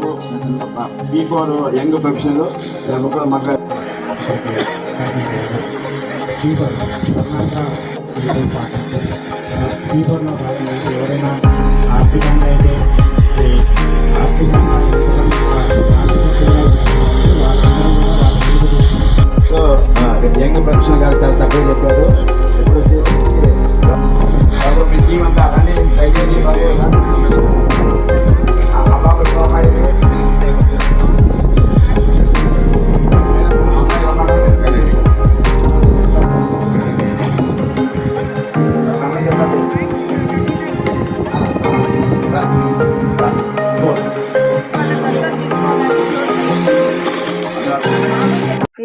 P4 young professional మాట్లాడారు. ఎవరైనా ఆర్థికంగా అయితే సో యంగ్ ప్రొఫెషనల్ గారు చాలా తక్కువ చెప్పారు. ఇప్పుడు వచ్చేసి మీ టీం అంతా అలానే దయచేసి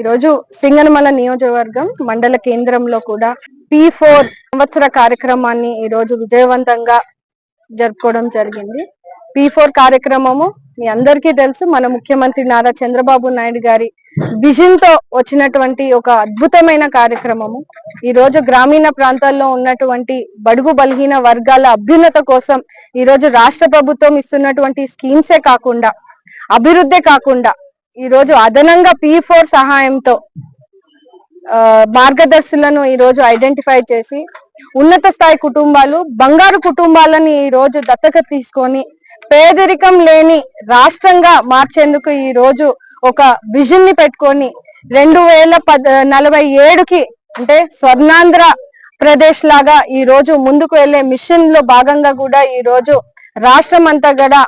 ఈరోజు సింగనమల నియోజకవర్గం మండల కేంద్రంలో కూడా P4 సంవత్సర కార్యక్రమాన్ని ఈరోజు విజయవంతంగా జరుపుకోవడం జరిగింది. P4 కార్యక్రమము మీ అందరికీ తెలుసు, మన ముఖ్యమంత్రి నారా చంద్రబాబు నాయుడు గారి విజన్ తో వచ్చినటువంటి ఒక అద్భుతమైన కార్యక్రమము. ఈ రోజు గ్రామీణ ప్రాంతాల్లో ఉన్నటువంటి బడుగు బలహీన వర్గాల అభ్యున్నత కోసం ఈ రోజు రాష్ట్ర ప్రభుత్వం ఇస్తున్నటువంటి స్కీమ్సే కాకుండా, అభివృద్ధే కాకుండా ఈ రోజు అదనంగా P4 సహాయంతో మార్గదర్శులను ఈ రోజు ఐడెంటిఫై చేసి ఉన్నత స్థాయి కుటుంబాలు, బంగారు కుటుంబాలని ఈ రోజు దత్తత తీసుకొని పేదరికం లేని రాష్ట్రంగా మార్చేందుకు ఈ రోజు ఒక విజన్ ని పెట్టుకొని 2047కి అంటే స్వర్ణాంధ్ర ప్రదేశ్ లాగా ఈ రోజు ముందుకు వెళ్లే మిషన్ లో భాగంగా కూడా ఈ రోజు రాష్ట్రం అంతా కూడా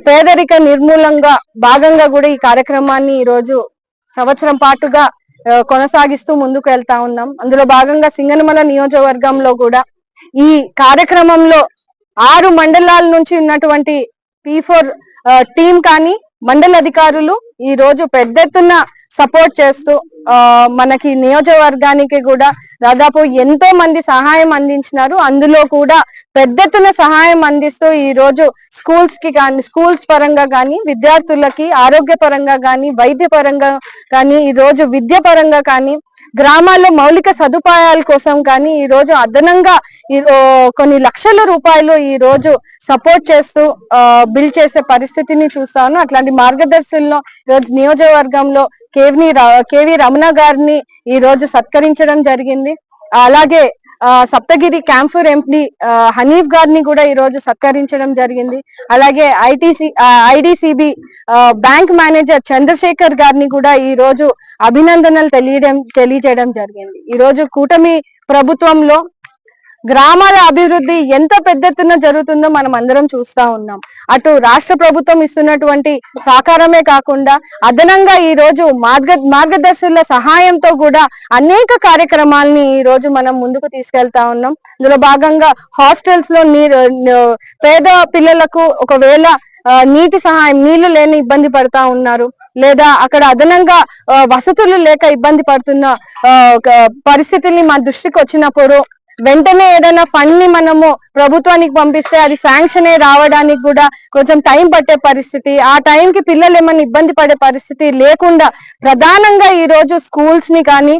పేదరిక నిర్మూలంగా భాగంగా కూడా ఈ కార్యక్రమాన్ని ఈ రోజు సంవత్సరం పాటుగా కొనసాగిస్తూ ముందుకు వెళ్తా ఉన్నాం. అందులో భాగంగా సింగనమల నియోజకవర్గంలో కూడా ఈ కార్యక్రమంలో 6 మండలాల నుంచి ఉన్నటువంటి P4 టీం కానీ మండల అధికారులు ఈ రోజు పెద్ద ఎత్తున సపోర్ట్ చేస్తూ మనకి నియోజకవర్గానికి కూడా దాదాపు ఎంతో మంది సహాయం అందించినారు. అందులో కూడా పెద్ద ఎత్తున సహాయం అందిస్తూ ఈ రోజు స్కూల్స్ పరంగా కానీ, విద్యార్థులకి ఆరోగ్య పరంగా కానీ, వైద్య పరంగా కానీ, ఈ రోజు విద్య పరంగా కానీ, గ్రామాల్లో మౌలిక సదుపాయాల కోసం కానీ ఈ రోజు అదనంగా కొన్ని లక్షల రూపాయలు ఈ రోజు సపోర్ట్ చేస్తూ బిల్ చేసే పరిస్థితిని చూస్తాను. అట్లాంటి మార్గదర్శులను ఈ రోజు నియోజకవర్గంలో కేవి రమణ గారిని ఈ రోజు సత్కరించడం జరిగింది. అలాగే సప్తగిరి క్యాంఫర్ ఎంపీ హనీఫ్ గారిని కూడా ఈ రోజు సత్కరించడం జరిగింది. అలాగే ఐడిసిబి బ్యాంక్ మేనేజర్ చంద్రశేఖర్ గారిని కూడా ఈ రోజు అభినందనలు తెలియజేయడం జరిగింది. ఈ రోజు కూటమి ప్రభుత్వంలో గ్రామాల అభివృద్ధి ఎంత పెద్ద ఎత్తున జరుగుతుందో మనం అందరం చూస్తా ఉన్నాం. అటు రాష్ట్ర ప్రభుత్వం ఇస్తున్నటువంటి సహకారమే కాకుండా అదనంగా ఈ రోజు మార్గదర్శుల సహాయంతో కూడా అనేక కార్యక్రమాలని ఈ రోజు మనం ముందుకు తీసుకెళ్తా ఉన్నాం. ఇందులో భాగంగా హాస్టల్స్ లో పేద పిల్లలకు ఒకవేళ నీళ్లు లేని ఇబ్బంది పడతా ఉన్నారు, లేదా అక్కడ అదనంగా వసతులు లేక ఇబ్బంది పడుతున్న పరిస్థితుల్ని మా దృష్టికి వచ్చినప్పుడు వెంటనే ఏదైనా ఫండ్ ని మనము ప్రభుత్వానికి పంపిస్తే అది శాంక్షన్ రావడానికి కూడా కొంచెం టైం పట్టే పరిస్థితి, ఆ టైంకి పిల్లలు ఏమైనా ఇబ్బంది పడే పరిస్థితి లేకుండా ప్రధానంగా ఈ రోజు స్కూల్స్ ని కానీ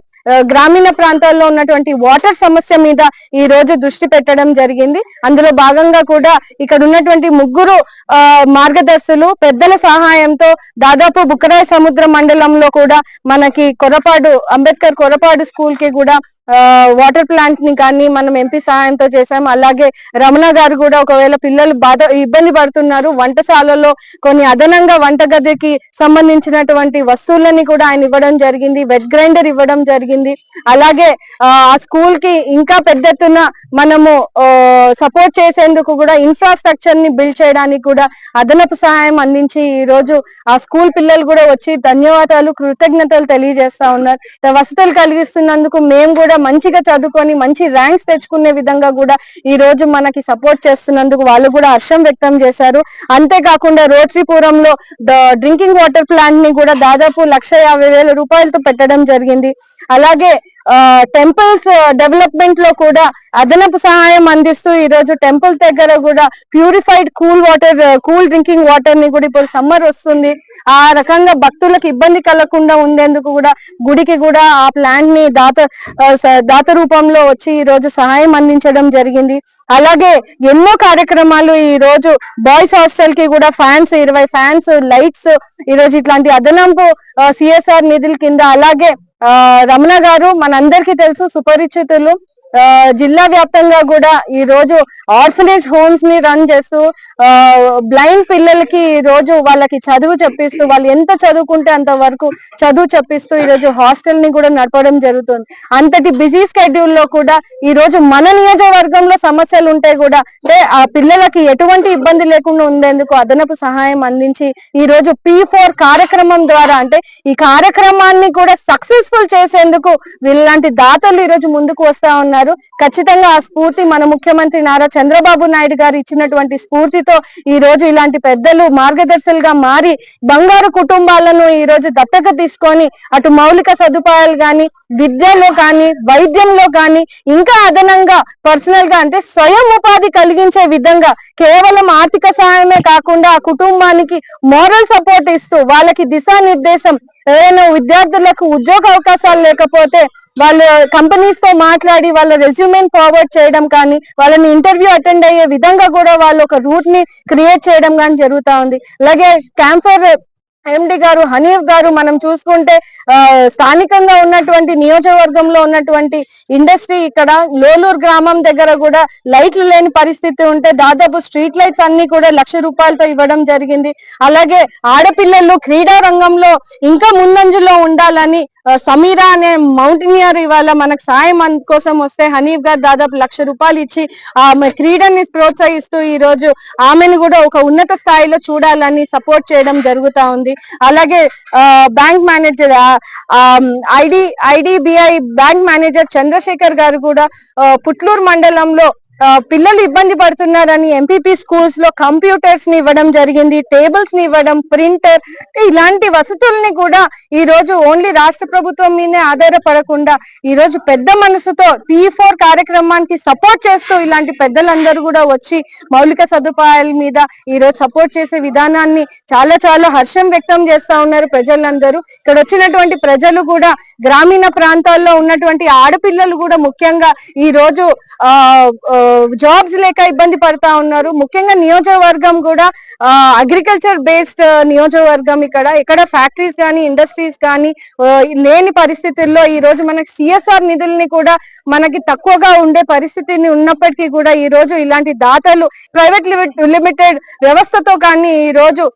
గ్రామీణ ప్రాంతాల్లో ఉన్నటువంటి వాటర్ సమస్య మీద ఈ రోజు దృష్టి పెట్టడం జరిగింది. అందులో భాగంగా కూడా ఇక్కడ ఉన్నటువంటి 3 మార్గదర్శులు పెద్దల సహాయంతో దాదాపు బుక్కరాయ సముద్ర మండలంలో కూడా మనకి అంబేద్కర్ కొరపాడు స్కూల్ కి కూడా వాటర్ ప్లాంట్ ని కానీ మనం ఎంపీ సహాయంతో చేశాం. అలాగే రమణ గారు కూడా ఒకవేళ పిల్లలు ఇబ్బంది పడుతున్నారు, వంటశాలలో కొన్ని అదనంగా వంటగదికి సంబంధించినటువంటి వస్తువులని కూడా ఆయన ఇవ్వడం జరిగింది, వెట్ గ్రైండర్ ఇవ్వడం జరిగింది. అలాగే ఆ స్కూల్ కి ఇంకా పెద్ద ఎత్తున మనము సపోర్ట్ చేసేందుకు కూడా ఇన్ఫ్రాస్ట్రక్చర్ ని బిల్డ్ చేయడానికి కూడా అదనపు సహాయం అందించి ఈ రోజు ఆ స్కూల్ పిల్లలు కూడా వచ్చి ధన్యవాదాలు, కృతజ్ఞతలు తెలియజేస్తా ఉన్నారు. వసతులు కలిగిస్తున్నందుకు మేము కూడా మంచిగా చదువుకొని మంచి ర్యాంక్స్ తెచ్చుకునే విధంగా కూడా ఈ రోజు మనకి సపోర్ట్ చేస్తున్నందుకు వాళ్ళు కూడా హర్షం వ్యక్తం చేశారు. అంతేకాకుండా రోటరీపురంలో డ్రింకింగ్ వాటర్ ప్లాంట్ ని కూడా దాదాపు 1,50,000 రూపాయలతో పెట్టడం జరిగింది. అలాగే టెంపుల్స్ డెవలప్మెంట్ లో కూడా అదనపు సహాయం అందిస్తూ ఈ రోజు టెంపుల్స్ దగ్గర కూడా ప్యూరిఫైడ్ కూల్ డ్రింకింగ్ వాటర్ ని కూడా ఇప్పుడు సమ్మర్ వస్తుంది, ఆ రకంగా భక్తులకు ఇబ్బంది కలగకుండా ఉండేందుకు కూడా గుడికి కూడా ఆ ప్లాంట్ ని దాత రూపంలో వచ్చి ఈ రోజు సహాయం అందించడం జరిగింది. అలాగే ఎన్నో కార్యక్రమాలు ఈ రోజు బాయ్స్ హాస్టల్ కి కూడా ఫ్యాన్స్ 20 ఫ్యాన్స్ లైట్స్ ఈ రోజు ఇట్లాంటి అదనపు సిఎస్ఆర్ నిధుల కింద, అలాగే రమణ గారు మనందరికీ తెలుసు, సుపరిచితులు, జిల్లా వ్యాప్తంగా కూడా ఈ రోజు ఆర్ఫనేజ్ హోమ్స్ ని రన్ చేస్తూ బ్లైండ్ పిల్లలకి ఈ రోజు వాళ్ళకి చదువు చెప్పిస్తూ, వాళ్ళు ఎంత చదువుకుంటే అంత వరకు చదువు చెప్పిస్తూ ఈ రోజు హాస్టల్ ని కూడా నడపడం జరుగుతుంది. అంతటి బిజీ స్కెడ్యూల్ లో కూడా ఈ రోజు మన నియోజకవర్గంలో సమస్యలు ఉంటే కూడా అంటే ఆ పిల్లలకి ఎటువంటి ఇబ్బంది లేకుండా ఉండేందుకు అదనపు సహాయం అందించి ఈ రోజు P4 కార్యక్రమం ద్వారా, అంటే ఈ కార్యక్రమాన్ని కూడా సక్సెస్ఫుల్ చేసేందుకు వీళ్ళంటి దాతలు ఈ రోజు ముందుకు వస్తా ఉన్నారు. ఖచ్చితంగా ఆ స్ఫూర్తి మన ముఖ్యమంత్రి నారా చంద్రబాబు నాయుడు గారు ఇచ్చినటువంటి స్ఫూర్తితో ఈ రోజు ఇలాంటి పెద్దలు మార్గదర్శులుగా మారి బంగారు కుటుంబాలను ఈ రోజు దత్తత తీసుకొని అటు మౌలిక సదుపాయాలు కానీ, విద్యలో కానీ, వైద్యంలో కానీ, ఇంకా అదనంగా పర్సనల్ గా అంటే స్వయం ఉపాధి కలిగించే విధంగా కేవలం ఆర్థిక సహాయమే కాకుండా ఆ కుటుంబానికి మోరల్ సపోర్ట్ ఇస్తూ వాళ్ళకి దిశానిర్దేశం, ఏదైనా విద్యార్థులకు ఉద్యోగ అవకాశాలు లేకపోతే వాళ్ళు కంపెనీస్ తో మాట్లాడి వాళ్ళ రెజ్యూమెన్ ఫార్వర్డ్ చేయడం కానీ, వాళ్ళని ఇంటర్వ్యూ అటెండ్ అయ్యే విధంగా కూడా వాళ్ళు ఒక రూట్ ని క్రియేట్ చేయడం కానీ జరుగుతా ఉంది. అలాగే క్యాంఫర్ ఎండి గారు, హనీఫ్ గారు మనం చూసుకుంటే స్థానికంగా ఉన్నటువంటి నియోజకవర్గంలో ఉన్నటువంటి ఇండస్ట్రీ, ఇక్కడ లోలూరు గ్రామం దగ్గర కూడా లైట్లు లేని పరిస్థితి ఉంటే దాదాపు స్ట్రీట్ లైట్స్ అన్ని కూడా 1,00,000 రూపాయలతో ఇవ్వడం జరిగింది. అలాగే ఆడపిల్లలు క్రీడా రంగంలో ఇంకా ముందంజలో ఉండాలని సమీరా అనే మౌంటైనియర్ ఇవాళ మనకు సాయం కోసం వస్తే హనీఫ్ గారు దాదాపు 1,00,000 రూపాయలు ఇచ్చి ఆమె క్రీడని ప్రోత్సహిస్తూ ఈ రోజు ఆమెను కూడా ఒక ఉన్నత స్థాయిలో చూడాలని సపోర్ట్ చేయడం జరుగుతా ఉంది. అలాగే bank manager IDBI bank manager Chandrasekhar గారు కూడా పుట్లూరు మండలంలో పిల్లలు ఇబ్బంది పడుతున్నారని ఎంపీపీ స్కూల్స్ లో కంప్యూటర్స్ ని ఇవ్వడం జరిగింది, టేబుల్స్ ని ఇవ్వడం, ప్రింటర్, ఇలాంటి వసతుల్ని కూడా ఈ రోజు ఓన్లీ రాష్ట్ర ప్రభుత్వం మీదే ఆధారపడకుండా ఈ రోజు పెద్ద మనసుతో P4 కార్యక్రమానికి సపోర్ట్ చేస్తూ ఇలాంటి పెద్దలందరూ కూడా వచ్చి మౌలిక సదుపాయాల మీద ఈ రోజు సపోర్ట్ చేసే విధానాన్ని చాలా చాలా హర్షం వ్యక్తం చేస్తా ఉన్నారు ప్రజలందరూ. ఇక్కడ వచ్చినటువంటి ప్రజలు కూడా గ్రామీణ ప్రాంతాల్లో ఉన్నటువంటి ఆడపిల్లలు కూడా ముఖ్యంగా ఈ రోజు జాబ్స్ లేక ఇబ్బంది పడతా ఉన్నారు. ముఖ్యంగా నియోజకవర్గం కూడా అగ్రికల్చర్ బేస్డ్ నియోజకవర్గం, ఇక్కడ ఫ్యాక్టరీస్ కానీ ఇండస్ట్రీస్ కానీ లేని పరిస్థితుల్లో ఈ రోజు మనకి సిఎస్ఆర్ నిధుల్ని కూడా మనకి తక్కువగా ఉండే పరిస్థితిని ఉన్నప్పటికీ కూడా ఈ రోజు ఇలాంటి దాతలు ప్రైవేట్ లిమిటెడ్ వ్యవస్థతో కానీ ఈ రోజు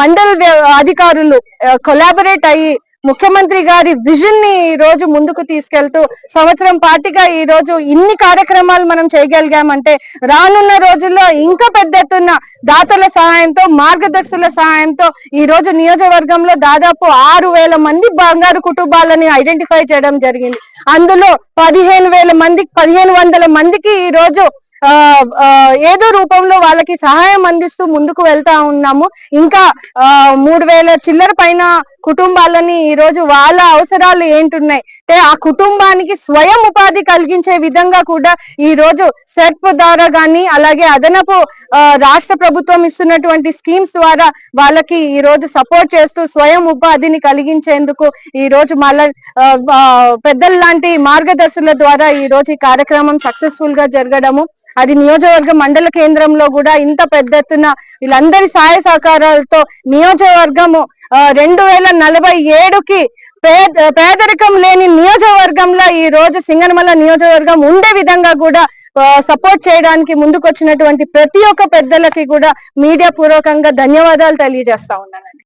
మండల్ అధికారులు కొలాబరేట్ అయ్యి ముఖ్యమంత్రి గారి విజన్ ని ఈ రోజు ముందుకు తీసుకెళ్తూ సంవత్సరం పాటుగా ఈ రోజు ఇన్ని కార్యక్రమాలు మనం చేయగలిగామంటే రానున్న రోజుల్లో ఇంకా పెద్ద ఎత్తున దాతల సహాయంతో, మార్గదర్శుల సహాయంతో ఈ రోజు నియోజకవర్గంలో దాదాపు 6,000 మంది బంగారు కుటుంబాలని ఐడెంటిఫై చేయడం జరిగింది. అందులో 1,500 మందికి ఈ రోజు ఏదో రూపంలో వాళ్ళకి సహాయం అందిస్తూ ముందుకు వెళ్తా ఉన్నాము. ఇంకా 3,000 చిల్లర పైన కుటుంబాలని ఈ రోజు వాళ్ళ అవసరాలు ఏంటున్నాయి అంటే ఆ కుటుంబానికి స్వయం ఉపాధి కలిగించే విధంగా కూడా ఈ రోజు సెర్ప్ ద్వారా గానీ, అలాగే అదనపు రాష్ట్ర ప్రభుత్వం ఇస్తున్నటువంటి స్కీమ్స్ ద్వారా వాళ్ళకి ఈ రోజు సపోర్ట్ చేస్తూ స్వయం ఉపాధిని కలిగించేందుకు ఈ రోజు మళ్ళా పెద్దల లాంటి మార్గదర్శుల ద్వారా ఈ రోజు ఈ కార్యక్రమం సక్సెస్ఫుల్ గా జరగడము, అది నియోజకవర్గ మండల కేంద్రంలో కూడా ఇంత పెద్ద ఎత్తున వీళ్ళందరి సహాయ సహకారాలతో నియోజకవర్గము 2047కి పేదరికం లేని నియోజకవర్గంలో ఈ రోజు సింగనమల నియోజకవర్గం ఉండే విధంగా కూడా సపోర్ట్ చేయడానికి ముందుకొచ్చినటువంటి ప్రతి ఒక్క పెద్దలకి కూడా మీడియా పూర్వకంగా ధన్యవాదాలు తెలియజేస్తా ఉన్నానండి.